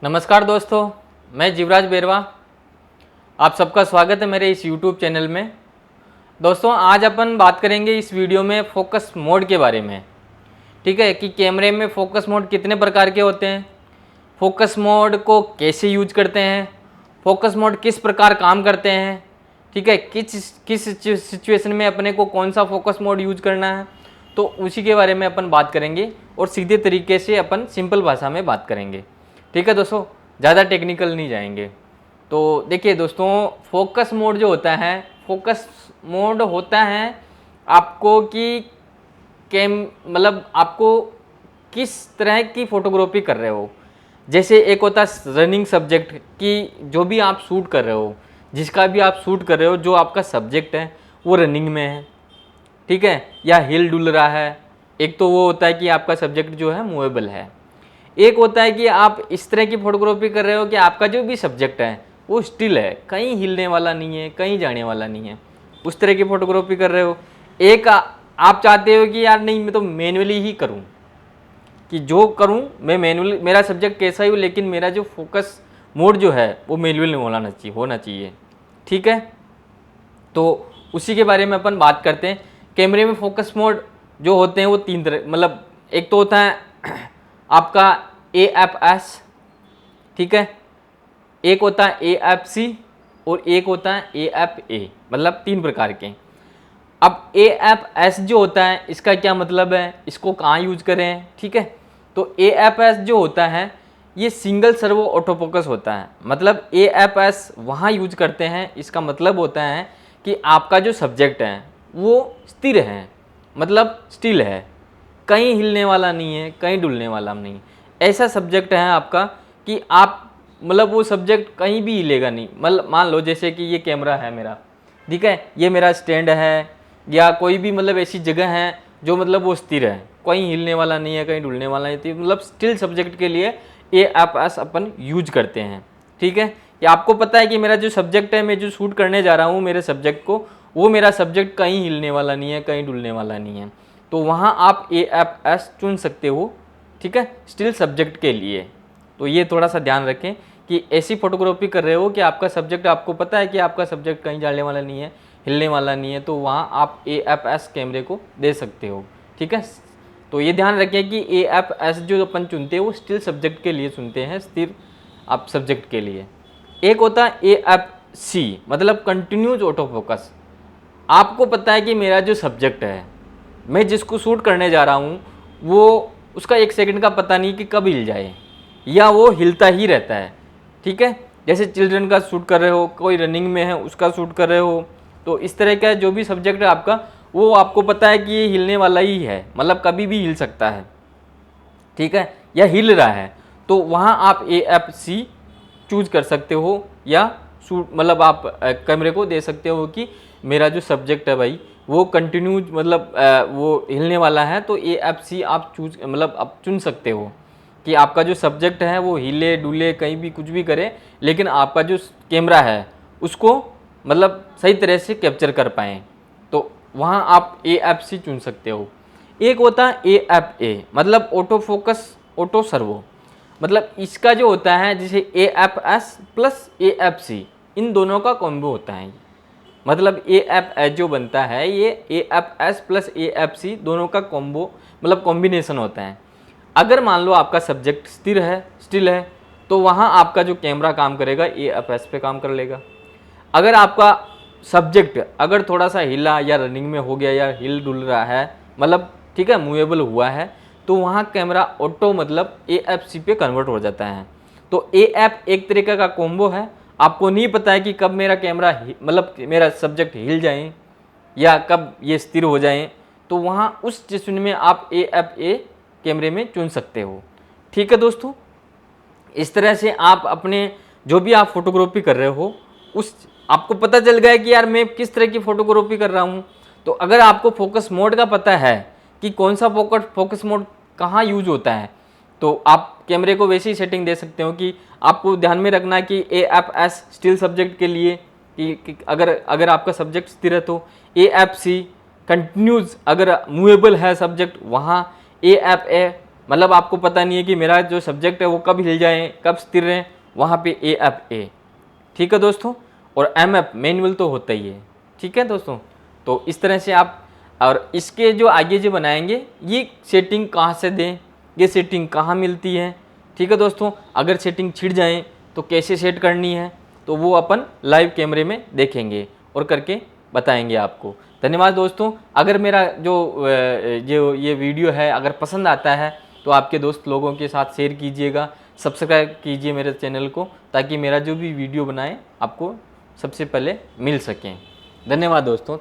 नमस्कार दोस्तों, मैं जीवराज बेरवा। आप सबका स्वागत है मेरे इस YouTube चैनल में। दोस्तों, आज अपन बात करेंगे इस वीडियो में फोकस मोड के बारे में। ठीक है कि कैमरे में फोकस मोड कितने प्रकार के होते हैं, फोकस मोड को कैसे यूज करते हैं, फोकस मोड किस प्रकार काम करते हैं। ठीक है, किस सिचुएशन में अपने को कौन सा फोकस मोड यूज करना है, तो उसी के बारे में अपन बात करेंगे और सीधे तरीके से अपन सिंपल भाषा में बात करेंगे। ठीक है दोस्तों, ज़्यादा टेक्निकल नहीं जाएंगे। तो देखिए दोस्तों, फोकस मोड जो होता है, फोकस मोड होता है आपको कि मतलब आपको किस तरह की फ़ोटोग्राफी कर रहे हो। जैसे एक होता है रनिंग सब्जेक्ट कि जो भी आप शूट कर रहे हो, जिसका भी आप शूट कर रहे हो, जो आपका सब्जेक्ट है वो रनिंग में है, ठीक है, या हिल डुल रहा है। एक तो वो होता है कि आपका सब्जेक्ट जो है मूवेबल है। एक होता है कि आप इस तरह की फोटोग्राफी कर रहे हो कि आपका जो भी सब्जेक्ट है वो स्टिल है, कहीं हिलने वाला नहीं है, कहीं जाने वाला नहीं है, उस तरह की फोटोग्राफी कर रहे हो। एक आप चाहते हो कि यार नहीं, मैं तो मैनुअली ही करूं, कि जो करूं मैं मैनुअली, मेरा सब्जेक्ट कैसा ही हो लेकिन मेरा जो फोकस मोड जो है वो मैनुअल होना चाहिए। ठीक है, तो उसी के बारे में अपन बात करते हैं। कैमरे में फोकस मोड जो होते हैं वो तीन तरह, मतलब एक तो होता है आपका AFS, ठीक है, एक होता है AFC और एक होता है AFA, मतलब तीन प्रकार के। अब AFS जो होता है इसका क्या मतलब है, इसको कहाँ यूज करें। ठीक है, तो AFS जो होता है ये सिंगल सर्वो ऑटो फोकस होता है। मतलब AFS वहाँ यूज करते हैं, इसका मतलब होता है कि आपका जो सब्जेक्ट है वो स्थिर है, मतलब स्टिल है, कहीं हिलने वाला नहीं है, कहीं डुलने वाला नहीं। ऐसा सब्जेक्ट है आपका कि आप मतलब वो सब्जेक्ट कहीं भी हिलेगा नहीं। मतलब मान लो जैसे कि ये कैमरा है मेरा, ठीक है, ये मेरा स्टैंड है या कोई भी मतलब ऐसी जगह है जो मतलब वो स्थिर है, कहीं हिलने वाला नहीं है, कहीं डुलने वाला नहीं है, मतलब स्टिल सब्जेक्ट के लिए AFS अपन यूज करते हैं। ठीक है, कि आपको पता है कि मेरा जो सब्जेक्ट है, मैं जो शूट करने जा रहा हूँ मेरे सब्जेक्ट को, वो मेरा सब्जेक्ट कहीं हिलने वाला नहीं है, कहीं डुलने वाला नहीं है, तो वहाँ आप AFS चुन सकते हो। ठीक है, स्टिल सब्जेक्ट के लिए। तो ये थोड़ा सा ध्यान रखें कि ऐसी फोटोग्राफी कर रहे हो कि आपका सब्जेक्ट, आपको पता है कि आपका सब्जेक्ट कहीं जाने वाला नहीं है, हिलने वाला नहीं है, तो वहाँ आप AFS कैमरे को दे सकते हो। ठीक है, तो ये ध्यान रखें कि AFS जो अपन चुनते हैं वो स्टिल सब्जेक्ट के लिए चुनते हैं, स्थिर आप सब्जेक्ट के लिए। एक होता है AFC, मतलब कंटिन्यूज ऑटो फोकस। आपको पता है कि मेरा जो सब्जेक्ट है, मैं जिसको शूट करने जा रहा हूँ, वो उसका एक सेकंड का पता नहीं कि कब हिल जाए, या वो हिलता ही रहता है। ठीक है, जैसे चिल्ड्रन का शूट कर रहे हो, कोई रनिंग में है उसका शूट कर रहे हो, तो इस तरह का जो भी सब्जेक्ट है आपका, वो आपको पता है कि ये हिलने वाला ही है, मतलब कभी भी हिल सकता है, ठीक है, या हिल रहा है, तो वहाँ आप AFC चूज कर सकते हो, या शूट मतलब आप कैमरे को दे सकते हो कि मेरा जो सब्जेक्ट है भाई वो कंटिन्यू, मतलब वो हिलने वाला है, तो AFC आप चूज मतलब आप चुन सकते हो कि आपका जो सब्जेक्ट है वो हिले डुले कहीं भी कुछ भी करे, लेकिन आपका जो कैमरा है उसको मतलब सही तरह से कैप्चर कर पाएँ, तो वहाँ आप AFC चुन सकते हो। एक होता है AFA, मतलब ऑटो फोकस ऑटो सर्वो। मतलब इसका जो होता है जैसे AFS प्लस AFC, इन दोनों का कॉम्बो होता है। मतलब AFS जो बनता है ये AFS प्लस AFC दोनों का कॉम्बो, मतलब कॉम्बिनेशन होता है। अगर मान लो आपका सब्जेक्ट स्थिर है, स्टिल है, तो वहाँ आपका जो कैमरा काम करेगा AFS पे काम कर लेगा। अगर आपका सब्जेक्ट अगर थोड़ा सा हिला या रनिंग में हो गया या हिल डुल रहा है, मतलब ठीक है मूवेबल हुआ है, तो वहाँ कैमरा ऑटो मतलब AFC पे कन्वर्ट हो जाता है। तो AF एक तरीके का कॉम्बो है। आपको नहीं पता है कि कब मेरा कैमरा मतलब मेरा सब्जेक्ट हिल जाए या कब ये स्थिर हो जाए, तो वहाँ उस सिचुएशन में आप AFA कैमरे में चुन सकते हो। ठीक है दोस्तों, इस तरह से आप अपने जो भी आप फोटोग्राफी कर रहे हो उस आपको पता चल गया कि यार मैं किस तरह की फोटोग्राफी कर रहा हूँ। तो अगर आपको फोकस मोड का पता है कि कौन सा फोकस मोड कहाँ यूज होता है, तो आप कैमरे को वैसी सेटिंग दे सकते हो कि आपको ध्यान में रखना कि AFS स्टिल सब्जेक्ट के लिए कि अगर आपका सब्जेक्ट स्थिर है तो AFC कंटिन्यूज, अगर मूवेबल है सब्जेक्ट वहाँ AFA मतलब आपको पता नहीं है कि मेरा जो सब्जेक्ट है वो कब हिल जाए, कब स्थिर रहे, वहाँ पे ए एफ ए। ठीक है दोस्तों, और एम एफ मैनुअल तो होता ही है। ठीक है दोस्तों, तो इस तरह से आप, और इसके जो आगे जो बनाएंगे ये सेटिंग कहाँ से दें, ये सेटिंग कहाँ मिलती है। ठीक है दोस्तों, अगर सेटिंग छिड़ जाए तो कैसे सेट करनी है, तो वो अपन लाइव कैमरे में देखेंगे और करके बताएंगे आपको। धन्यवाद दोस्तों। अगर मेरा जो ये वीडियो है अगर पसंद आता है तो आपके दोस्त लोगों के साथ शेयर कीजिएगा, सब्सक्राइब कीजिए मेरे चैनल को, ताकि मेरा जो भी वीडियो बनाए आपको सबसे पहले मिल सकें। धन्यवाद दोस्तों।